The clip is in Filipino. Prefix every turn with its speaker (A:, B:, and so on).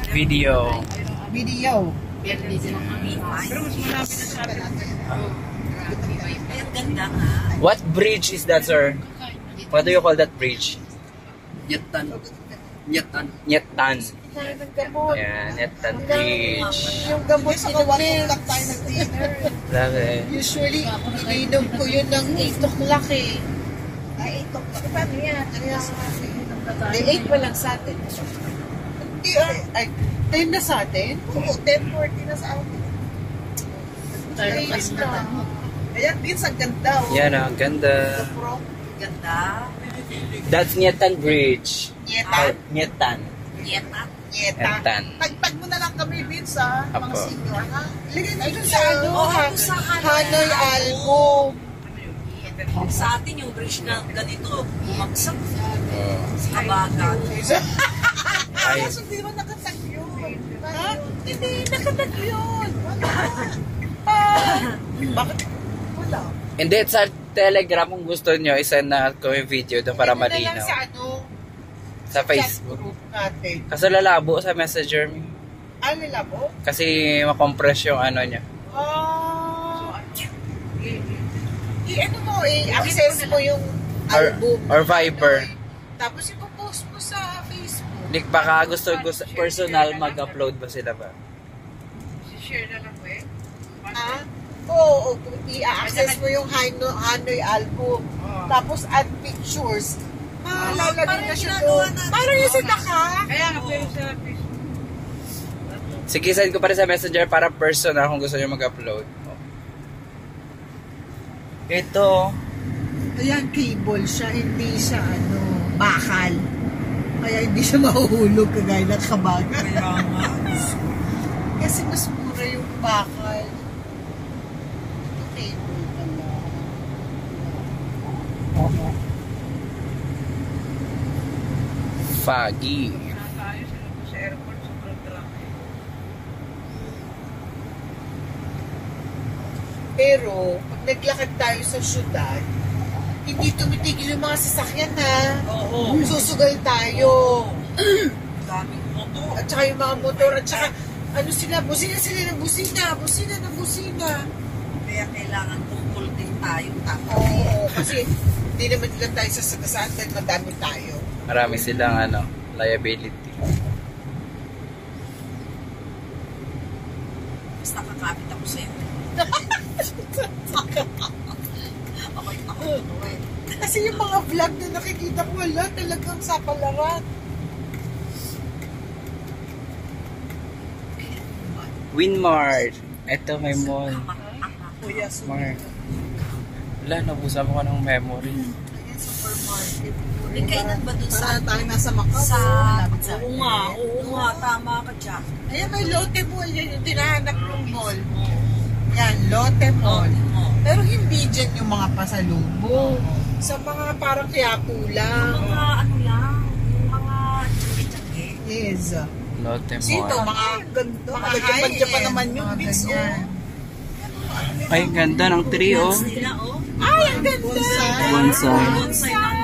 A: Video.
B: Video.
C: Pero mas malapit na sa atin. Ang ganda nga.
A: What bridge is that, sir? What do you call that bridge?
C: Nyatan. Nyatan.
A: Nyetan.
B: Gamot.
A: Yeah, Nyetan Bridge.
B: Yung gamot sa kawalan lang tayo ng dinner.
A: Grabe.
B: Usually, ininom ko yun ng 8 o'clock eh. Ay, 8 o'clock. Paano yan? May 8 pa lang sa atin. Hindi ay, 10 na sa atin? Oo, 10:40 na sa atin. Ay, ayan, Vince, ang ganda.
A: Yan, ang ganda.
C: Ganda.
A: That's Nyetan Bridge.
B: Nyetan?
A: Nyetan.
C: Nyatan.
A: Nyetan.
B: Tagtag mo na lang kami, Vince, ha? Mga
A: Apo.
B: senior, ha? Ligay mo dun sa ano,
C: Oo,
B: ha?
C: sa
B: Hanoy Albo.
C: Sa atin yung bridge na ganito, bumagsak
A: Oh.
C: sa kabagan.
A: Ay.
B: Kaso hindi naman nakatag yun. Ha? Hindi, nakatag yun. Bakit? Wala.
A: Hindi, sa Telegram kung gusto nyo, isend na ko yung video doon para
B: Ito na lang
A: malinaw.
B: sa ano,
A: Sa
B: chat
A: Facebook.
B: group natin.
A: Kaso lalabo sa Messenger.
B: Ano labo?
A: Kasi makompress yung ano niya.
B: I-ano mo, i-access mo yung album.
A: Or Viber.
B: Tapos ipopost mo sa Facebook.
A: Like baka gusto personal mag-upload ba sila ba?
C: Share na lang eh.
B: Ha? Oo, i-access mo yung Hanoy album. Tapos add pictures. Lalagay na siya doon. Parang yung sa Daka.
C: Kaya nga, pero sa Facebook.
A: Sige, send ko pa rin sa Messenger para personal kung gusto nyo mag-upload. Ito.
B: Ayan, cable siya. Hindi siya, bakal. Kaya hindi siya mahuhulog kagaya ng kabagan.
C: Kaya nga.
B: Kasi mas mura yung bakal. Ito cable pala. Oo.
A: Foggy.
C: Tayo sa airport, sobrang traffic.
B: Pero, pag naglakad tayo sa syudad, hindi tumitigil yung mga sasakyan ha.
C: Oo.
B: Susugal tayo.
C: Daming motor.
B: At saka yung mga motor, at saka busina sila ng busina.
C: Kaya kailangan tungkol din tayo.
B: Oo, kasi hindi naman lang tayo sasagasaan dahil madami tayo.
A: Marami silang liability.
C: Basta kakapit ako sa'yo. Ako.
B: Kasi yung mga vlog na nakikita ko, wala talagang sapalaran.
A: Winmart. Ito may mall.
B: Kuya,
A: Smart. Wala, nabusan mo ka ng memory.
B: Ayan, supermarket.
C: May kainan ba dun sa...
B: Parang tayo nasa Macau.
C: Sa...
B: malapit sa
C: Oo nga, tama ka dyan.
B: Ayan, may Lotte Mall. Yan yung tinahanap ng mall. Yan, Lotte Mall. Pero hindi dyan yung mga pasalubong. Sa mga parang Quiapo lang.
C: Mga ano lang, yung mga tiyangge-tiyangge.
B: Yes.
A: Lotte
B: Sito,
A: Mall.
B: mga ganda. Mga Japan naman yung bits,
A: Ay, ganda ng tree, oh.
C: Nila, oh.
B: Ay, ang ganda!
A: Bonsai.
C: Bonsai na